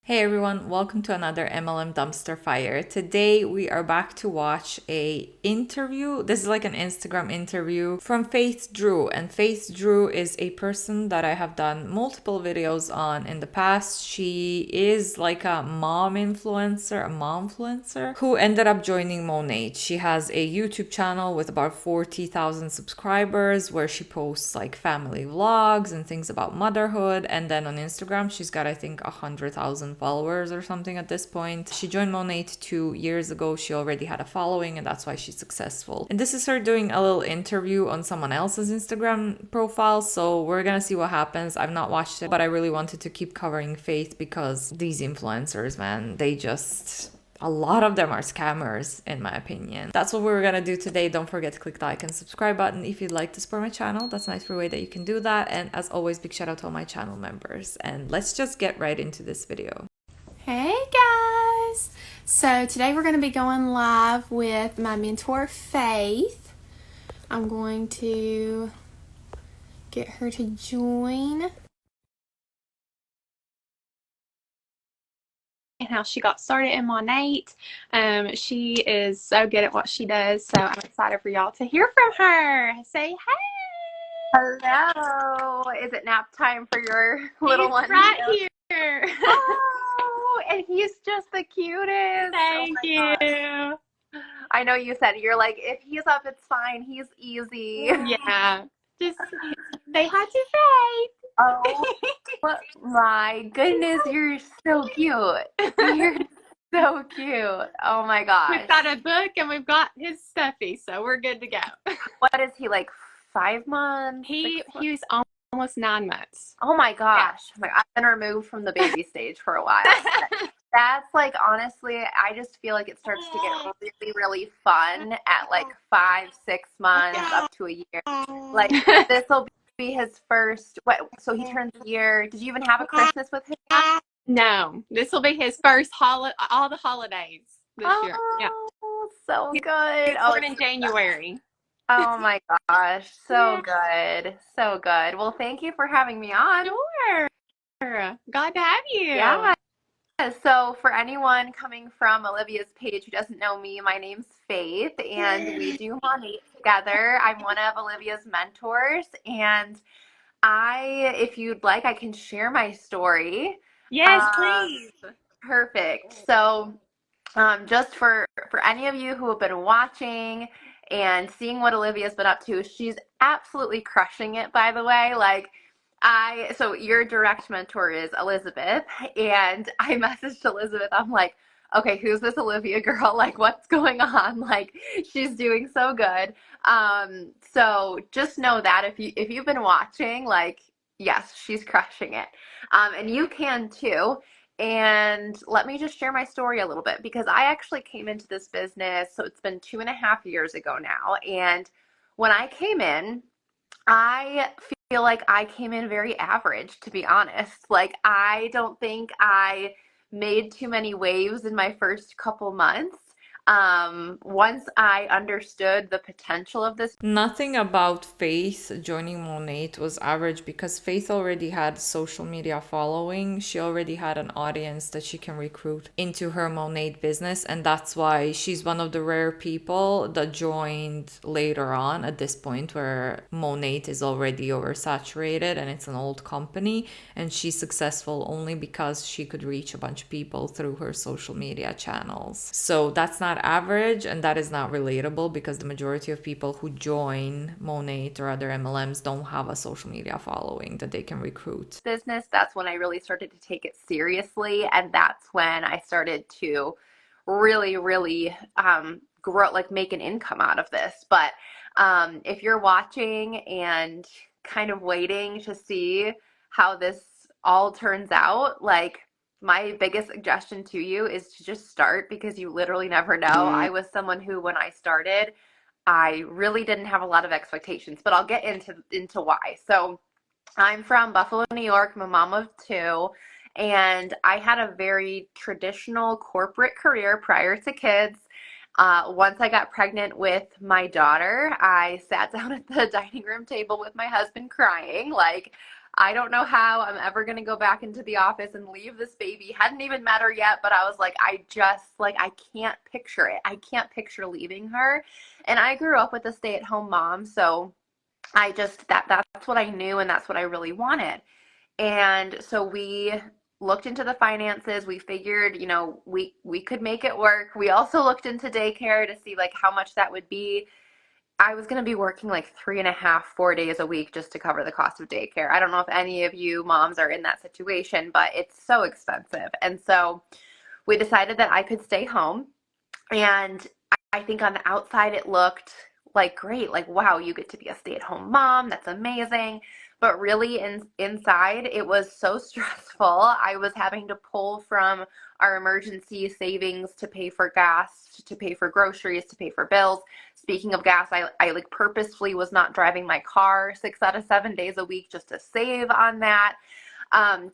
Hey everyone, welcome to another MLM Dumpster Fire. Today we are back to watch a interview. This is like an Instagram interview from Faith Drew, and Faith Drew is a person that I have done multiple videos on in the past. She is like a momfluencer who ended up joining Monat. She has a YouTube channel with about 40,000 subscribers where she posts like family vlogs and things about motherhood, and then on Instagram she's got I think 100,000 followers or something at this point. She joined Monat 2 years ago. She already had a following and that's why she's successful. And this is her doing a little interview on someone else's Instagram profile. So we're gonna see what happens. I've not watched it, but I really wanted to keep covering Faith because these influencers, man, a lot of them are scammers, in my opinion. That's what we're gonna do today. Don't forget to click the like and subscribe button if you'd like to support my channel. That's a nice free way that you can do that. And as always, big shout out to all my channel members. And let's just get right into this video. Hey guys! So today we're going to be going live with my mentor Faith. I'm going to get her to join. And how she got started in Monat. She is so good at what she does, so I'm excited for y'all to hear from her. Say hey! Hello. Is it nap time for your little one? Right here. Oh, and he's just the cutest. Thank you. Gosh. I know you said you're like, if he's up, it's fine. He's easy. Yeah. Just say hi to Faith. Oh my goodness, you're so cute. You're so cute. Oh my gosh. We've got a book and we've got his stuffy, so we're good to go. What is he, like 5 months? He's almost 9 months. Oh my gosh. Yeah. I've been removed from the baby stage for a while. That's like, honestly, I just feel like it starts to get really, really fun at like 5, 6 months up to a year. Like this will be his first, so he turns a year. Did you even have a Christmas with him? No, this will be his first all the holidays this year. Yeah. So He's good. born in January. Oh my gosh. So good. So good. Well, thank you for having me on. Sure. Glad to have you. Yeah. So for anyone coming from Olivia's page who doesn't know me, my name's Faith, and we do Monat together. I'm one of Olivia's mentors, and if you'd like, I can share my story. Yes, please. Perfect. So just for any of you who have been watching and seeing what Olivia's been up to, she's absolutely crushing it, by the way. So your direct mentor is Elizabeth, and I messaged Elizabeth. I'm like, okay, who's this Olivia girl? Like, what's going on? Like, she's doing so good. So just know that if you've been watching, like, yes, she's crushing it. And you can too. And let me just share my story a little bit, because I actually came into this business, so it's been 2.5 years ago now. And when I came in, I feel like I came in very average, to be honest. Like, I don't think I made too many waves in my first couple months. Once I understood the potential of this. Nothing about Faith joining Monat was average because Faith already had social media following. She already had an audience that she can recruit into her Monat business, and that's why she's one of the rare people that joined later on at this point where Monat is already oversaturated and it's an old company, and she's successful only because she could reach a bunch of people through her social media channels. So that's not average, and that is not relatable because the majority of people who join Monat or other MLMs don't have a social media following that they can recruit. Business, that's when I really started to take it seriously, and that's when I started to really, really grow, like make an income out of this. But if you're watching and kind of waiting to see how this all turns out, like, my biggest suggestion to you is to just start, because you literally never know. I was someone who, when I started, I really didn't have a lot of expectations, but I'll get into why. So I'm from Buffalo, New York. I'm a mom of 2, and I had a very traditional corporate career prior to kids. Once I got pregnant with my daughter, I sat down at the dining room table with my husband crying. Like, I don't know how I'm ever going to go back into the office and leave this baby. Hadn't even met her yet, but I was like, I can't picture it. I can't picture leaving her. And I grew up with a stay-at-home mom, so that's what I knew and that's what I really wanted. And so we looked into the finances. We figured, we could make it work. We also looked into daycare to see like how much that would be. I was going to be working like 3.5, 4 days a week just to cover the cost of daycare. I don't know if any of you moms are in that situation, but it's so expensive. And so we decided that I could stay home. And I think on the outside it looked like great, like, wow, you get to be a stay-at-home mom. That's amazing. But really inside, it was so stressful. I was having to pull from our emergency savings to pay for gas, to pay for groceries, to pay for bills. Speaking of gas, I like purposefully was not driving my car 6 out of 7 days a week just to save on that.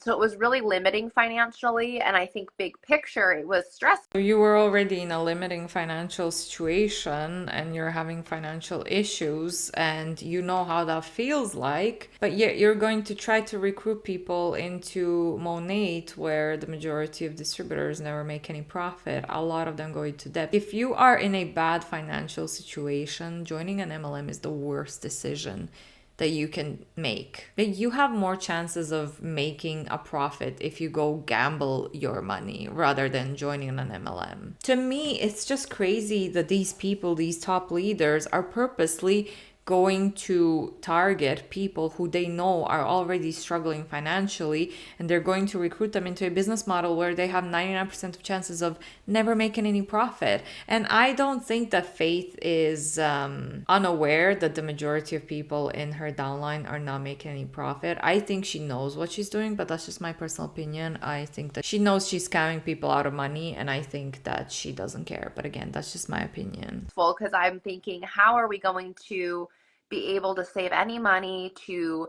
So it was really limiting financially, and I think big picture, it was stressful. So you were already in a limiting financial situation and you're having financial issues and you know how that feels like, but yet you're going to try to recruit people into Monat where the majority of distributors never make any profit. A lot of them go into debt. If you are in a bad financial situation, joining an MLM is the worst decision that you can make. You have more chances of making a profit if you go gamble your money rather than joining an MLM. To me, it's just crazy that these people, these top leaders, are purposely going to target people who they know are already struggling financially, and they're going to recruit them into a business model where they have 99% of chances of never making any profit. And I don't think that Faith is unaware that the majority of people in her downline are not making any profit. I think she knows what she's doing, but that's just my personal opinion. I think that she knows she's scamming people out of money, and I think that she doesn't care. But again, that's just my opinion. Because I'm thinking, how are we going to be able to save any money to,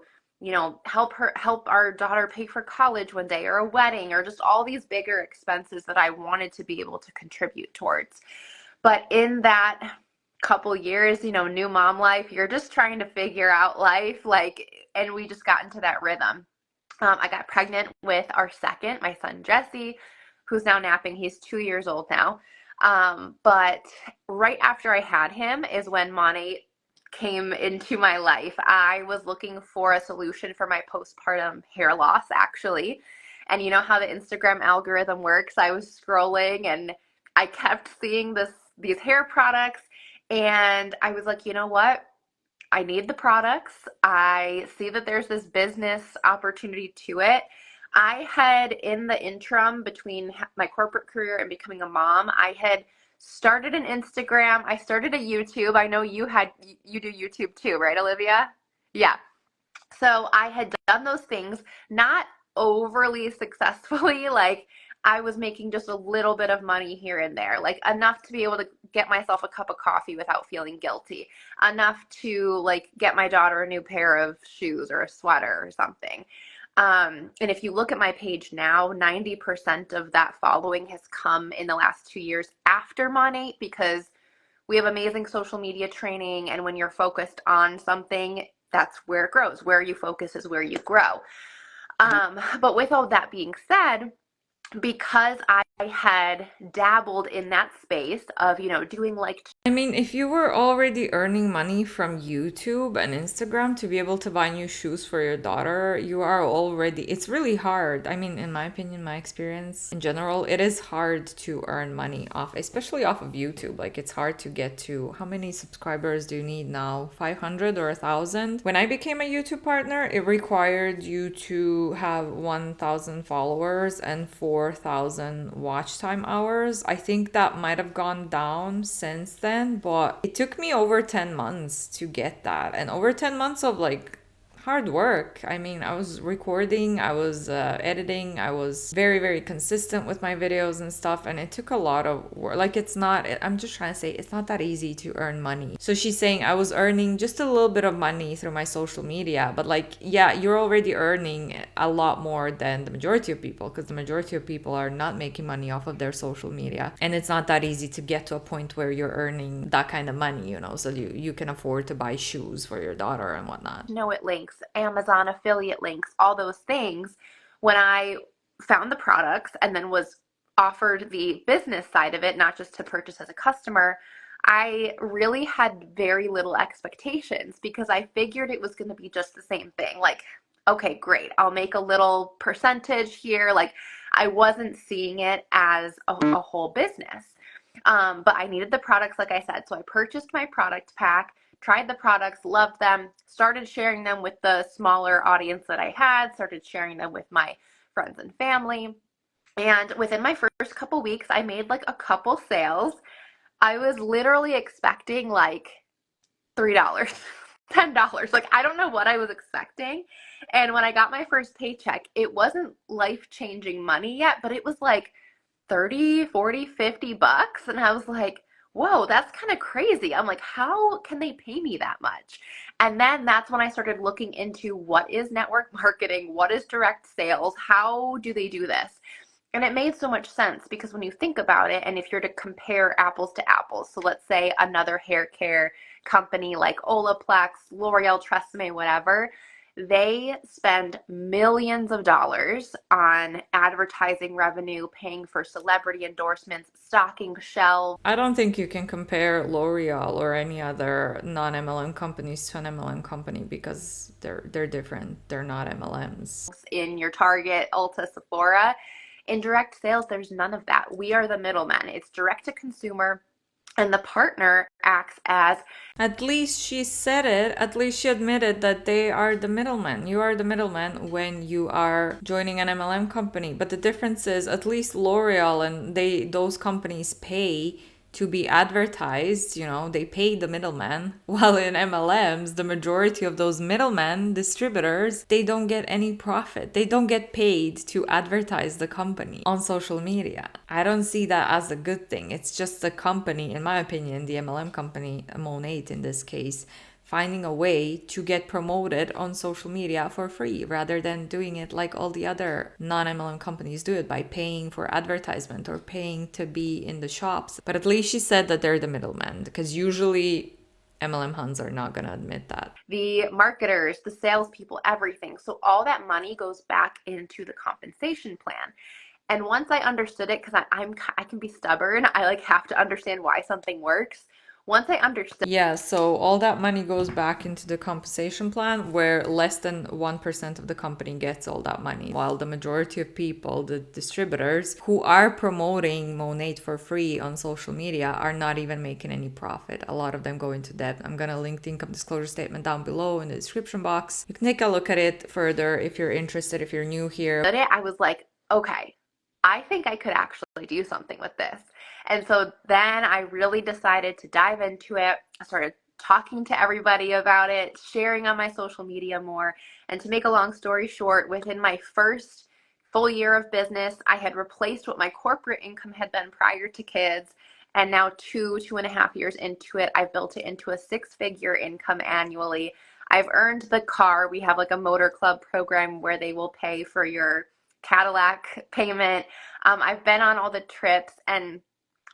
help our daughter pay for college one day or a wedding or just all these bigger expenses that I wanted to be able to contribute towards. But in that couple years, new mom life, you're just trying to figure out life, and we just got into that rhythm. I got pregnant with our second, my son Jesse, who's now napping. He's 2 years old now. But right after I had him is when Monat came into my life. I was looking for a solution for my postpartum hair loss, actually. And you know how the Instagram algorithm works. I was scrolling and I kept seeing these hair products, and I was like, you know what? I need the products. I see that there's this business opportunity to it. I had, in the interim between my corporate career and becoming a mom, I had started an Instagram. I started a YouTube. I know you do YouTube too, right, Olivia? Yeah. So I had done those things, not overly successfully. Like, I was making just a little bit of money here and there, like enough to be able to get myself a cup of coffee without feeling guilty, enough to like get my daughter a new pair of shoes or a sweater or something. And if you look at my page now, 90% of that following has come in the last 2 years after Monat, because we have amazing social media training. And when you're focused on something, that's where it grows. Where you focus is where you grow. But with all that being said, because I had dabbled in that space of, doing like... I mean, if you were already earning money from YouTube and Instagram to be able to buy new shoes for your daughter, you are already... It's really hard. I mean, in my opinion, my experience in general, it is hard to earn money especially off of YouTube. Like, it's hard to get to... How many subscribers do you need now? 500 or 1,000? When I became a YouTube partner, it required you to have 1,000 followers and 4,000 watch time hours. I think that might have gone down since then, but it took me over 10 months to get that, and over 10 months of like hard work. I mean, I was recording, I was editing, I was very, very consistent with my videos and stuff, and it took a lot of work. Like, I'm just trying to say, it's not that easy to earn money. So she's saying I was earning just a little bit of money through my social media, but like, yeah, you're already earning a lot more than the majority of people, because the majority of people are not making money off of their social media, and it's not that easy to get to a point where you're earning that kind of money, so you can afford to buy shoes for your daughter and whatnot. It links links, Amazon affiliate links, all those things. When I found the products and then was offered the business side of it, not just to purchase as a customer, I really had very little expectations because I figured it was going to be just the same thing. Like, okay, great, I'll make a little percentage here. Like, I wasn't seeing it as a whole business. But I needed the products, like I said. So I purchased my product pack, tried the products, loved them, started sharing them with the smaller audience that I had, started sharing them with my friends and family. And within my first couple weeks, I made like a couple sales. I was literally expecting like $3, $10. Like, I don't know what I was expecting. And when I got my first paycheck, it wasn't life-changing money yet, but it was like 30, 40, $50. And I was like, whoa, that's kind of crazy. I'm like, how can they pay me that much? And then that's when I started looking into what is network marketing, what is direct sales, how do they do this? And it made so much sense because when you think about it, and if you're to compare apples to apples, so let's say another hair care company like Olaplex, L'Oreal, Tresemme, whatever, they spend millions of dollars on advertising revenue, paying for celebrity endorsements, stocking shelves. I don't think you can compare L'Oreal or any other non-MLM companies to an MLM company because they're different. They're not MLMs. In your Target, Ulta, Sephora. In direct sales, there's none of that. We are the middlemen. It's direct to consumer, and the partner acts as... At least she said it. At least she admitted that they are the middleman. You are the middleman when you are joining an MLM company. But the difference is at least L'Oreal and those companies pay to be advertised, they pay the middleman. While in MLMs, the majority of those middlemen, distributors, they don't get any profit. They don't get paid to advertise the company on social media. I don't see that as a good thing. It's just the company, in my opinion, the MLM company, Monat in this case, finding a way to get promoted on social media for free rather than doing it like all the other non-MLM companies do it by paying for advertisement or paying to be in the shops. But at least she said that they're the middlemen because usually MLM Huns are not going to admit that. The marketers, the salespeople, everything. So all that money goes back into the compensation plan. And once I understood it, because I can be stubborn, I like have to understand why something works. Once I understood... Yeah, so all that money goes back into the compensation plan where less than 1% of the company gets all that money. While the majority of people, the distributors who are promoting Monat for free on social media are not even making any profit. A lot of them go into debt. I'm going to link the income disclosure statement down below in the description box. You can take a look at it further if you're interested, if you're new here. I was like, okay, I think I could actually do something with this. And so then I really decided to dive into it. I started talking to everybody about it, sharing on my social media more. And to make a long story short, within my first full year of business, I had replaced what my corporate income had been prior to kids. And now 2.5 years into it, I've built it into a 6-figure income annually. I've earned the car. We have like a motor club program where they will pay for your Cadillac payment. I've been on all the trips, and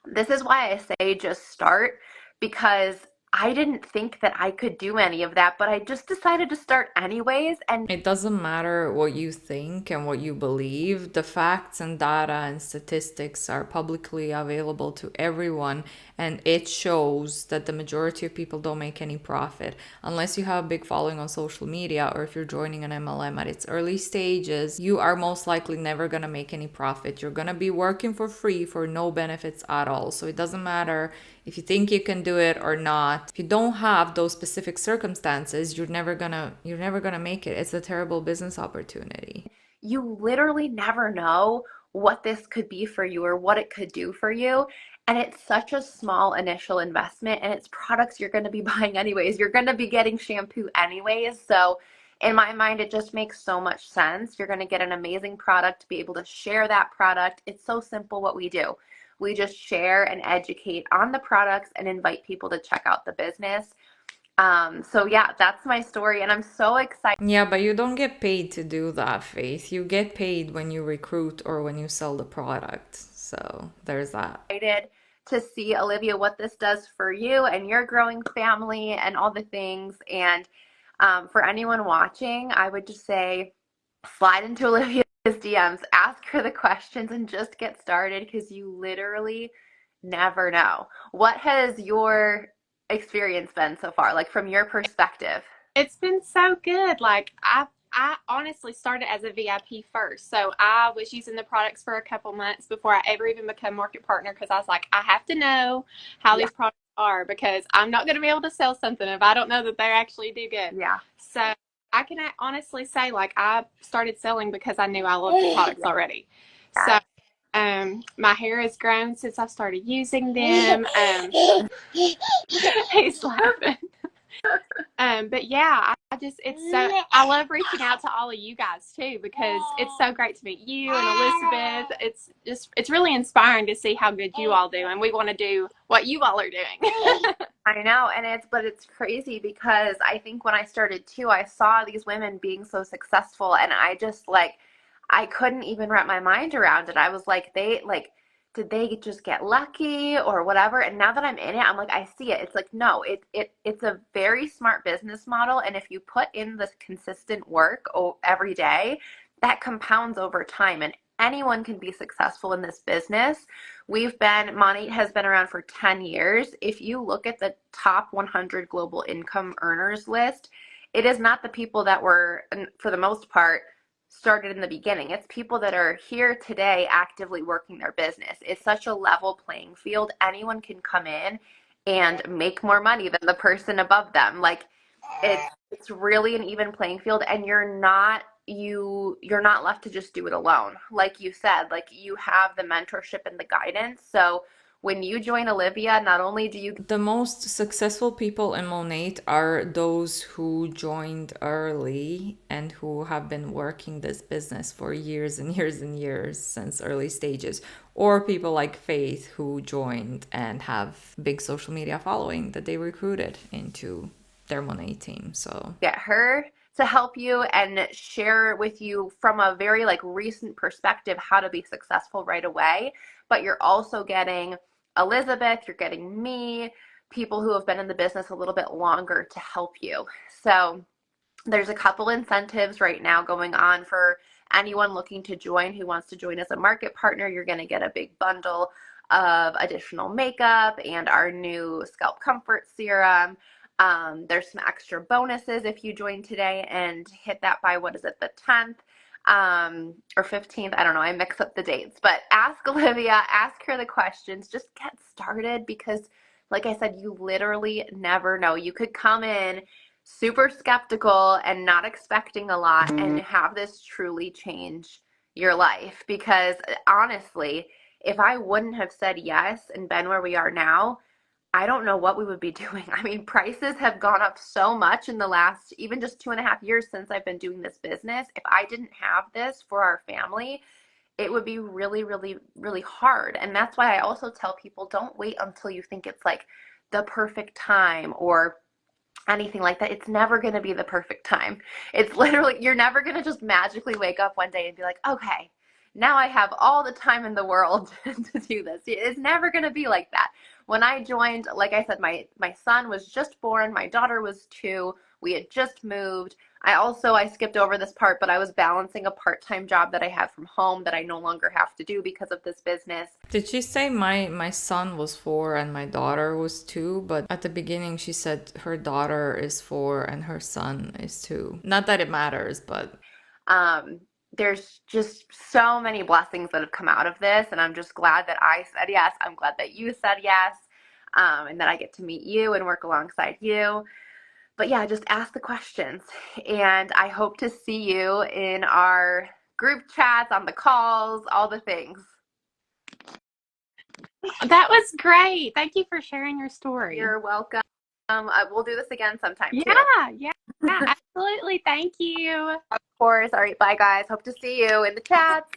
this is why I say just start, because I didn't think that I could do any of that, but I just decided to start anyways. And it doesn't matter what you think and what you believe. The facts and data and statistics are publicly available to everyone, and it shows that the majority of people don't make any profit unless you have a big following on social media, or if you're joining an MLM at its early stages, you are most likely never going to make any profit. You're going to be working for free for no benefits at all. So it doesn't matter if you think you can do it or not. If you don't have those specific circumstances, you're never gonna make it. It's a terrible business opportunity. You literally never know what this could be for you or what it could do for you. And it's such a small initial investment, and it's products you're going to be buying anyways. You're going to be getting shampoo anyways. So in my mind, it just makes so much sense. You're going to get an amazing product, to be able to share that product. It's so simple what we do. We just share and educate on the products and invite people to check out the business. So yeah, that's my story, and I'm so excited. Yeah, but you don't get paid to do that, Faith. You get paid when you recruit or when you sell the product. So there's that. Excited to see, Olivia, what this does for you and your growing family and all the things. And For anyone watching, I would just say slide into Olivia's DMs, ask her the questions, and just get started because you literally never know. What has your experience been so far, like from your perspective? It's been so good. Like I honestly started as a VIP first. So I was using the products for a couple months before I ever even become market partner because I was like, I have to know how Yeah. these products are because I'm not going to be able to sell something if I don't know that they actually do good. Yeah. So I can honestly say like I started selling because I knew I loved the products already. So my hair has grown since I started using them. He's laughing. But yeah, I just I love reaching out to all of you guys too because it's so great to meet you and Elizabeth. It's really inspiring to see how good you all do, and we want to do what you all are doing. I know, and it's crazy because I think when I started too, I saw these women being so successful, and I just like I couldn't even wrap my mind around it. I was like, did they just get lucky or whatever? And now that I'm in it, I'm like, I see it. It's like, no, it's a very smart business model, and if you put in the consistent work every day, that compounds over time, and anyone can be successful in this business. Monat has been around for 10 years. If you look at the top 100 global income earners list, it is not the people that were, for the most part, started in the beginning. It's people that are here today actively working their business. It's such a level playing field. Anyone can come in and make more money than the person above them. Like it's really an even playing field, and you're not left to just do it alone. Like you said, like you have the mentorship and the guidance. So when you join Olivia, not only do you The most successful people in Monat are those who joined early and who have been working this business for years and years and years since early stages, or people like Faith who joined and have big social media following that they recruited into their Monat team. So get her to help you and share with you from a very like recent perspective how to be successful right away, but you're also getting Elizabeth, you're getting me, people who have been in the business a little bit longer to help you. So there's a couple incentives right now going on for anyone looking to join who wants to join as a market partner. You're going to get a big bundle of additional makeup and our new scalp comfort serum. There's some extra bonuses if you join today and hit that by, what is it, the 10th or 15th? I don't know. I mix up the dates. But ask Olivia, ask her the questions. Just get started because, like I said, you literally never know. You could come in super skeptical and not expecting a lot and have this truly change your life. Because honestly, if I wouldn't have said yes and been where we are now, I don't know what we would be doing. I mean, prices have gone up so much in the last, even just 2.5 years since I've been doing this business. If I didn't have this for our family, it would be really, really, really hard. And that's why I also tell people don't wait until you think it's like the perfect time or anything like that. It's never going to be the perfect time. It's literally, you're never going to just magically wake up one day and be like, okay, now I have all the time in the world to do this. It's never going to be like that. When I joined, like I said, my son was just born. My daughter was 2. We had just moved. I skipped over this part, but I was balancing a part-time job that I have from home that I no longer have to do because of this business. did she say my son was 4 and my daughter was 2? But at the beginning she said her daughter is 4 and her son is 2. Not that it matters, but There's just so many blessings that have come out of this, and I'm just glad that I said yes. I'm glad that you said yes, and that I get to meet you and work alongside you. But yeah, just ask the questions, and I hope to see you in our group chats, on the calls, all the things. That was great. Thank you for sharing your story. You're welcome. We'll do this again sometime too. Yeah, absolutely. Thank you. Of course. All right, bye guys. Hope to see you in the chats.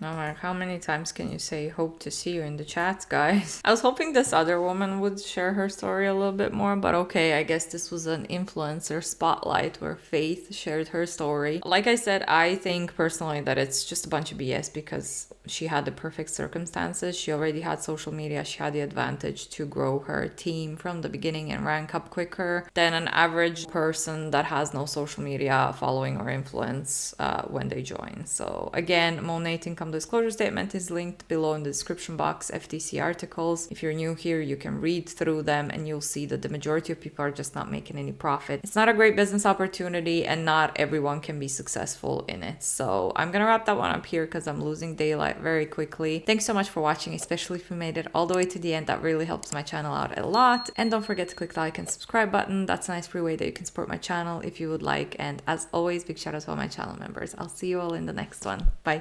I'm like, how many times can you say hope to see you in the chats, guys? I was hoping this other woman would share her story a little bit more, but okay, I guess this was an influencer spotlight where Faith shared her story. Like I said, I think personally that it's just a bunch of BS because she had the perfect circumstances. She already had social media. She had the advantage to grow her team from the beginning and rank up quicker than an average person that has no social media following or influence when they join. So again, Monat income disclosure statement is linked below in the description box, FTC articles. If you're new here, you can read through them and you'll see that the majority of people are just not making any profit. It's not a great business opportunity and not everyone can be successful in it. So I'm gonna wrap that one up here because I'm losing daylight very quickly. Thanks so much for watching, especially if you made it all the way to the end. That really helps my channel out a lot. And don't forget to click the like and subscribe button. That's a nice free way that you can support my channel if you would like. And as always, big shout out to all my channel members. I'll see you all in the next one. Bye.